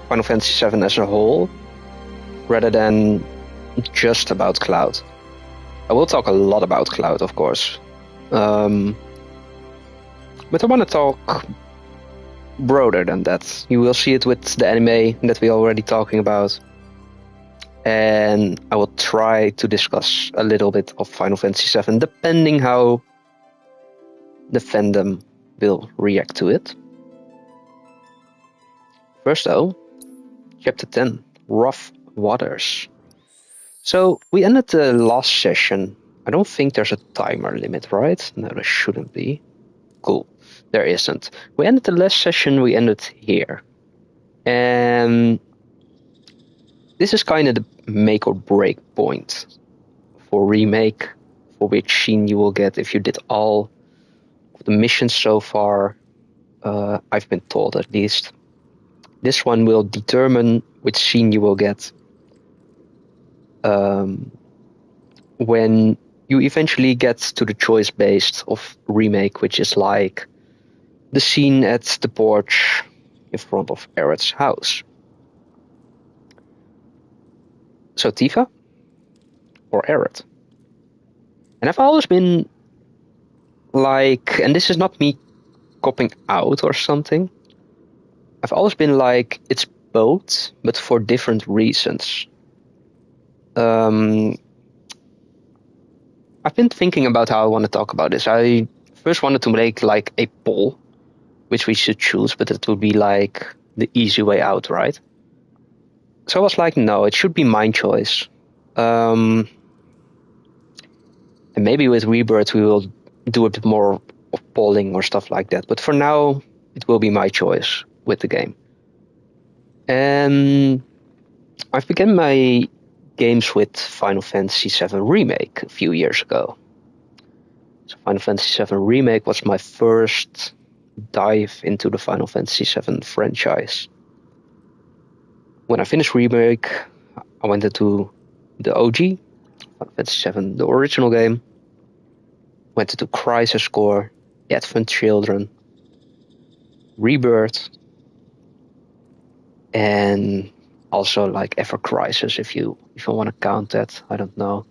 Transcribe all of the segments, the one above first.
Final Fantasy VII as a whole, rather than just about Cloud. I will talk a lot about Cloud, of course. But I want to talk broader than that. You will see it with the anime that we're already talking about. And I will try to discuss a little bit of Final Fantasy VII, depending how the fandom will react to it. First though, Chapter 10, Rough Waters. So we ended the last session. I don't think there's a timer limit, right? No, there shouldn't be. Cool, there isn't. We ended the last session, we ended here. And this is kind of the make or break point for Remake, for which scene you will get if you did all of the missions so far. I've been told, at least. This one will determine which scene you will get when you eventually get to the choice based of Remake, which is like the scene at the porch in front of Aerith's house. So Tifa or Aerith? And I've always been like, and this is not me copping out or something, I've always been like, it's both, but for different reasons. I've been thinking about how I want to talk about this. I first wanted to make like a poll, which we should choose, but it would be like the easy way out, right? So I was like, no, it should be my choice. And maybe with Rebirth we will do a bit more of polling or stuff like that. But for now, it will be my choice with the game. And I've begun my games with Final Fantasy VII Remake a few years ago. So Final Fantasy VII Remake was my first dive into the Final Fantasy VII franchise. When I finished Remake, I went into the OG, Final Fantasy VII, the original game. Went into Crisis Core, Advent Children, Rebirth, and also like Ever Crisis, if you want to count that. I don't know.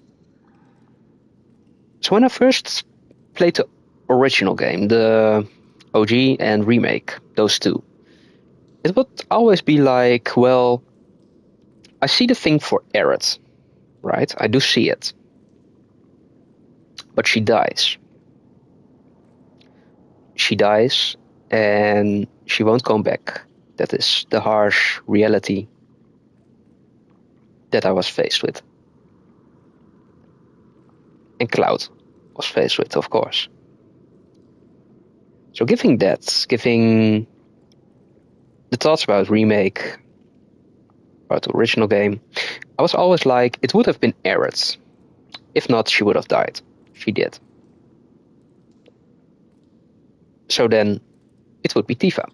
So when I first played the original game, the OG and Remake, those two, it would always be like, well, I see the thing for Aerith, right? I do see it. But she dies. She dies, and she won't come back. That is the harsh reality that I was faced with. And Cloud was faced with, of course. So giving the thoughts about Remake, about the original game, I was always like, it would have been Aerith. If not, she would have died. She did. So then, it would be Tifa.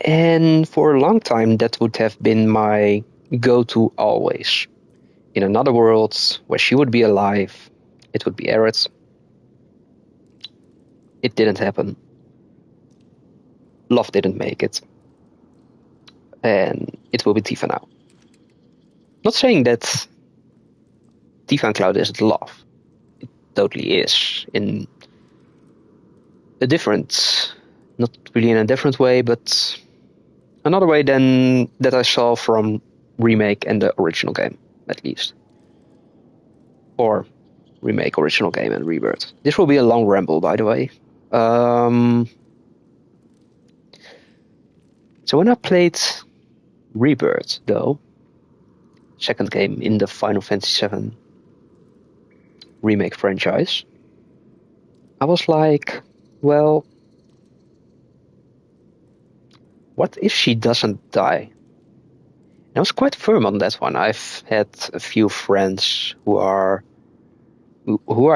And for a long time, that would have been my go-to always. In another world, where she would be alive, it would be Aerith. It didn't happen. Love didn't make it. And it will be Tifa now. Not saying that Tifa and Cloud isn't love. It totally is. In a different, not really in a different way, but another way than that I saw from Remake and the original game, at least. Or Remake, original game, and Rebirth. This will be a long ramble, by the way. So when I played Rebirth, though, second game in the Final Fantasy VII Remake franchise, I was like, well, what if she doesn't die? And I was quite firm on that one. I've had a few friends who I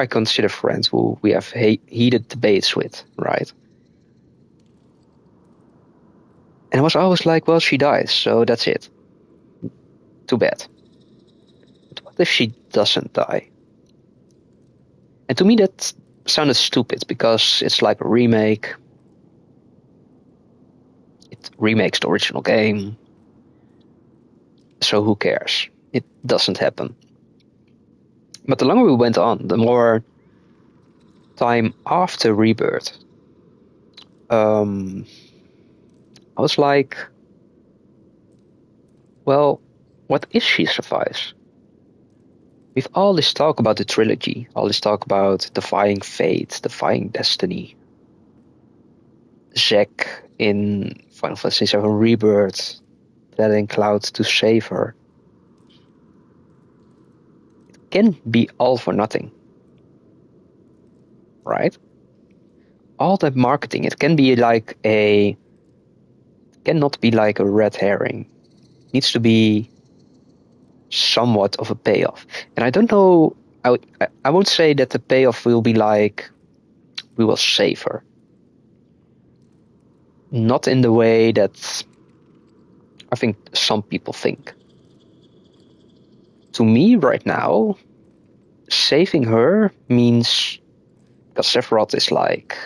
consider friends, who we have heated debates with, right? And I was always like, well, she dies, so that's it. Too bad. But what if she doesn't die? And to me that sounded stupid, because it's like a remake. remakes the original game. So who cares? It doesn't happen. But the longer we went on, the more time after Rebirth, I was like, well, what if she survives? With all this talk about the trilogy, all this talk about defying fate, defying destiny, Zack in Final Fantasy VII Rebirth telling Cloud to save her, it can be all for nothing, right? All that marketing, it can be like cannot be like a red herring. It needs to be somewhat of a payoff. And I don't know, I won't say that the payoff will be like, we will save her. Not in the way that I think some people think. To me, right now, saving her means, because Sephiroth is like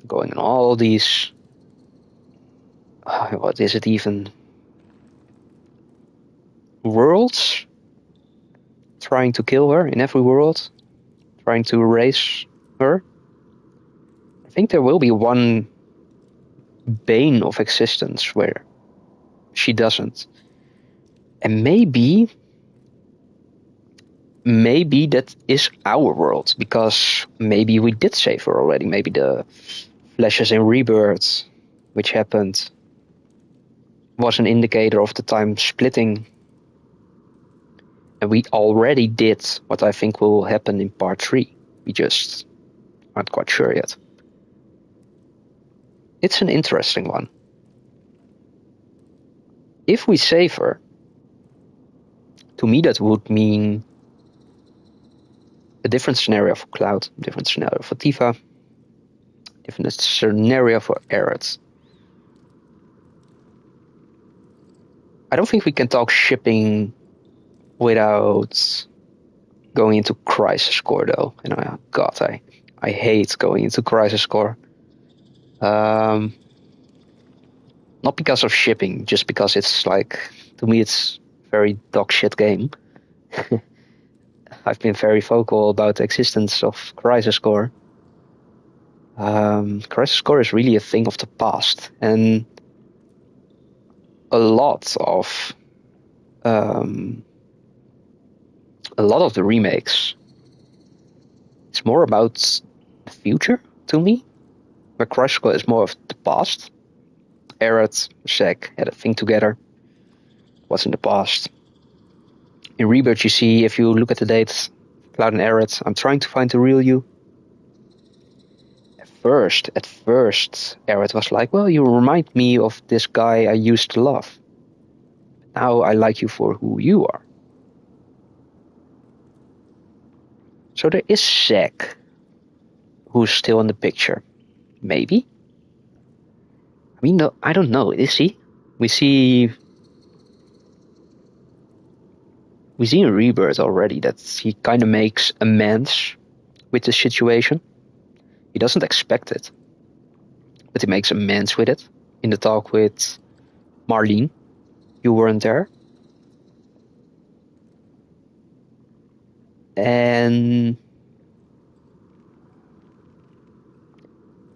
going on all these, what is it even, worlds, trying to kill her in every world, trying to erase her. I think there will be one bane of existence where she doesn't. And maybe that is our world, because maybe we did save her already. Maybe the flashes in Rebirth, which happened, was an indicator of the time splitting. And we already did what I think will happen in part 3. We just aren't quite sure yet. It's an interesting one. If we save her, to me that would mean a different scenario for Cloud, a different scenario for Tifa, a different scenario for Aerith. I don't think we can talk shipping without going into Crisis Core, though. And God, I hate going into Crisis Core. Not because of shipping, just because it's like, to me, it's a very dog shit game. I've been very vocal about the existence of Crisis Core. Crisis Core is really a thing of the past, and a lot of the remakes, it's more about the future to me, where Crisis Core is more of the past. Aerith, Zack had a thing together. What's in the past? In Rebirth, you see, if you look at the dates, Cloud and Aerith, I'm trying to find the real you. At first, Aerith was like, well, you remind me of this guy I used to love. Now I like you for who you are. So there is Zack, who's still in the picture. Maybe? I mean, no, I don't know. Is he? We see in Rebirth already that he kind of makes amends with the situation. He doesn't expect it, but he makes amends with it in the talk with Marlene. You weren't there. And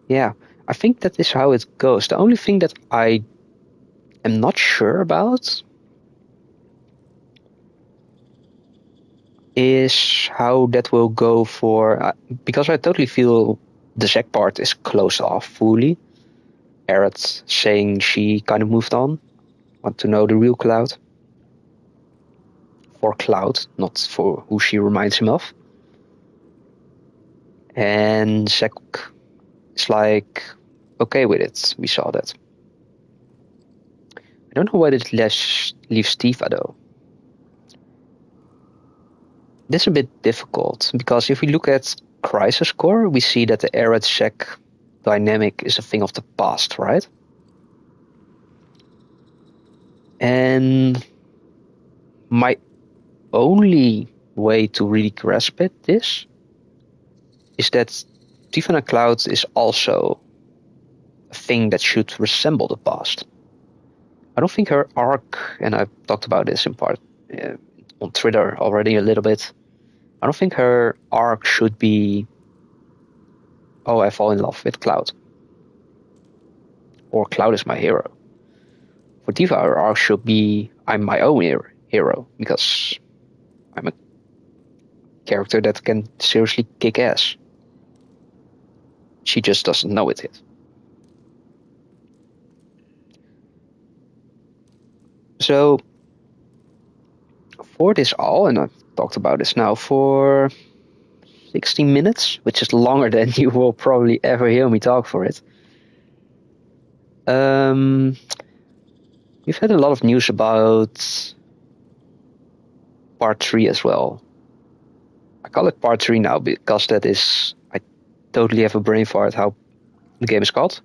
yeah, I think that is how it goes. The only thing that I am not sure about is how that will go for, because I totally feel the Zack part is closed off fully. Aerith saying she kind of moved on, want to know the real Cloud. For Cloud, not for who she reminds him of. And Zack is like, okay with it, we saw that. I don't know why it leaves Tifa though. That's a bit difficult, because if we look at Crisis Core, we see that the Aerith-Zack dynamic is a thing of the past, right? And my only way to really grasp this is that Tifa and Cloud is also a thing that should resemble the past. I don't think her arc, and I've talked about this in part on Twitter already a little bit. I don't think her arc should be, oh, I fall in love with Cloud, or Cloud is my hero. For Tifa, her arc should be, I'm my own hero, because I'm a character that can seriously kick ass. She just doesn't know it yet. So, for this all, and I've talked about this now for 60 minutes, which is longer than you will probably ever hear me talk for it. We've had a lot of news about part 3 as well. I call it part 3 now because that is, I totally have a brain fart how the game is called.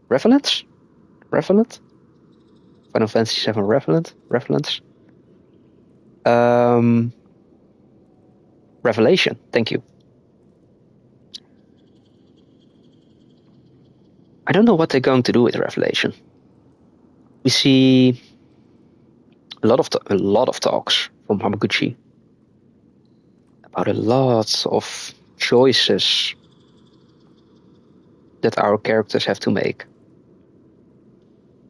Revenants? Revenant? Final Fantasy VII Revenant? Revenants? Revelation, thank you. I don't know what they're going to do with Revelation. We see a lot of talks from Hamaguchi about a lot of choices that our characters have to make,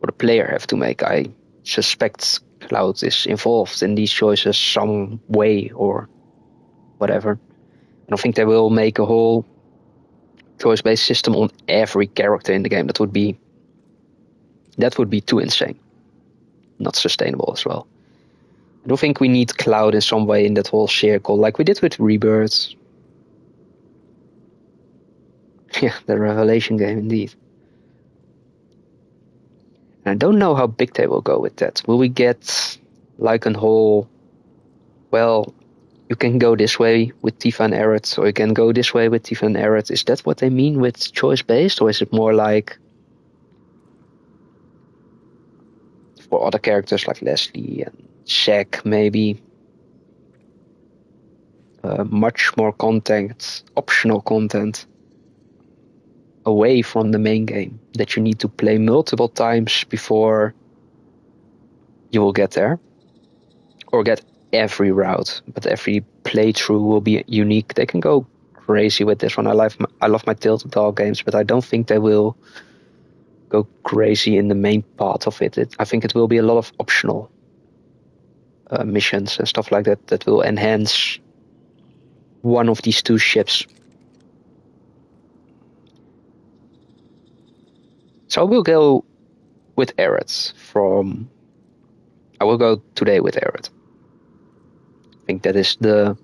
or the player have to make. I suspect Cloud is involved in these choices some way or whatever. I don't think they will make a whole choice-based system on every character in the game. That would be too insane. Not sustainable as well. I don't think we need Cloud in some way in that whole circle, like we did with Rebirth. Yeah, the Revelation game indeed. And I don't know how big they will go with that. Will we get like a whole, well, you can go this way with Tifa and Aerith, or you can go this way with Tifa and Aerith. Is that what they mean with choice-based, or is it more like for other characters like Leslie and Zack, maybe much more content, optional content, away from the main game that you need to play multiple times before you will get there, or get every route, but every playthrough will be unique. They can go crazy with this one. I love my Tilted Dog games, but I don't think they will go crazy in the main part of it. I think it will be a lot of optional missions and stuff like that that will enhance one of these two ships. So I will go with Aerith I will go today with Aerith. I think that is the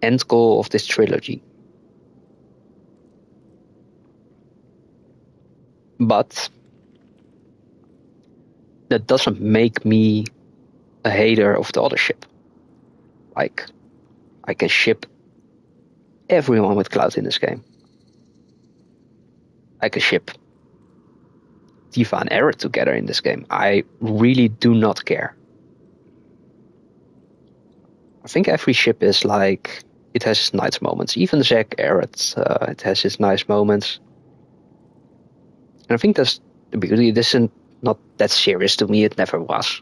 end goal of this trilogy. But that doesn't make me a hater of the other ship. Like, I can ship everyone with Cloud in this game. I can ship Tifa and Aerith together in this game. I really do not care. I think every ship is like, it has its nice moments. Even Zack, Aerith, it has its nice moments. And I think that's the beauty. This isn't not that serious to me. It never was.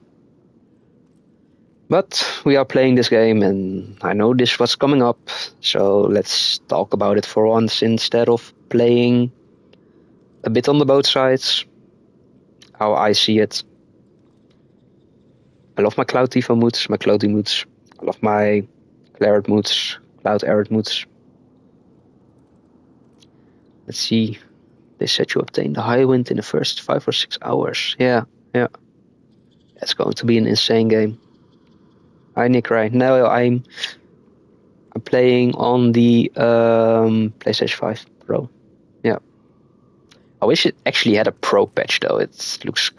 But we are playing this game, and I know this was coming up, so let's talk about it for once instead of playing a bit on the both sides. How I see it. I love my Cloud Tifa moods, my Cloudy moods. I love my Claret moods, Cloud Aerith moods. Let's see. They said you obtain the high wind in the first 5 or 6 hours. Yeah. It's going to be an insane game. Hi Nick, right now I'm playing on the PlayStation 5 Pro. Yeah. I wish it actually had a Pro patch though. It looks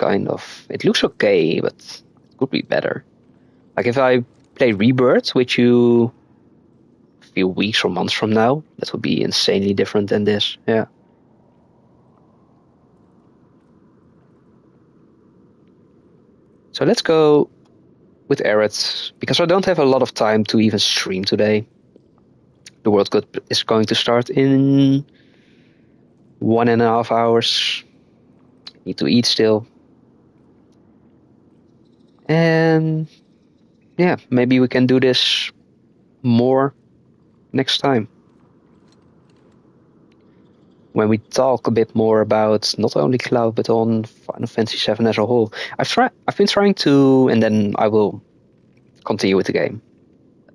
okay, but it could be better. Like if I play Rebirth with you a few weeks or months from now, that would be insanely different than this. Yeah. So let's go with Aerith, because I don't have a lot of time to even stream today. The World Cup is going to start in 1.5 hours. Need to eat still. And yeah, maybe we can do this more next time. When we talk a bit more about not only Cloud but on Final Fantasy VII as a whole. I've been trying to, and then I will continue with the game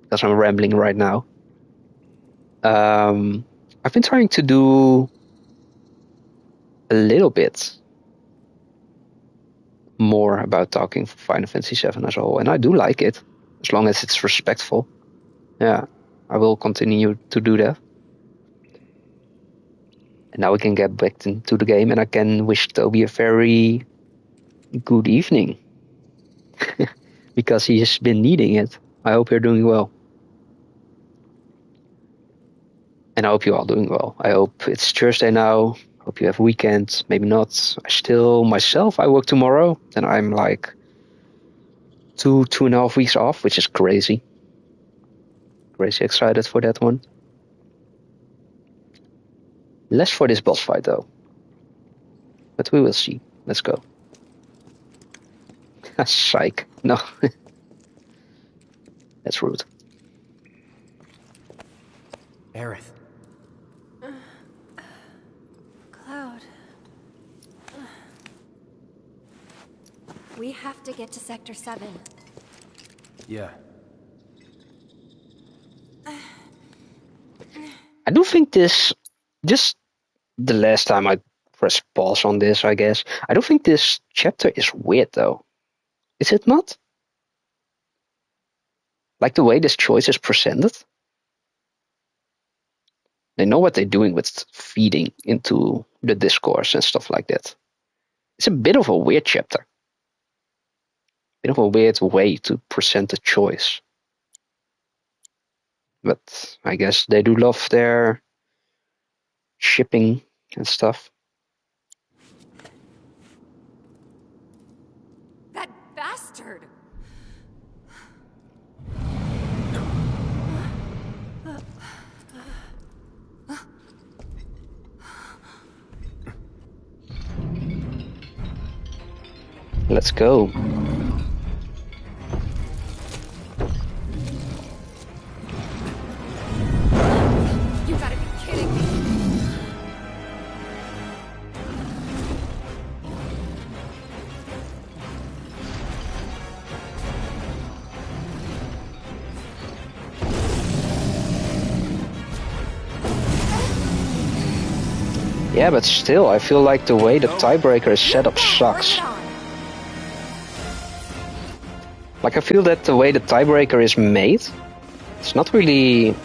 because I'm rambling right now. I've been trying to do a little bit more about talking for Final Fantasy VII as a whole, and I do like it as long as it's respectful. Yeah, I will continue to do that. And now we can get back into the game, and I can wish Toby a very good evening because he has been needing it. I hope you're doing well. And I hope you're all doing well. I hope it's Thursday now. Hope you have a weekend. Maybe not. I work tomorrow. And I'm like 2.5 weeks off, which is crazy. Crazy excited for that one. Less for this boss fight though. But we will see. Let's go. Psych. No. That's rude. Aerith. Cloud. We have to get to Sector 7. Yeah. I do think this, just the last time I pressed pause on this, I guess, I don't think this chapter is weird though. Is it not? Like the way this choice is presented? They know what they're doing with feeding into the discourse and stuff like that. It's a bit of a weird chapter. Bit of a weird way to present a choice. But I guess they do love their shipping and stuff. That bastard! Let's go. You gotta be kidding me! Yeah, but still, I feel like the way the tiebreaker is set up sucks. Like, I feel that the way the tiebreaker is made, it's not really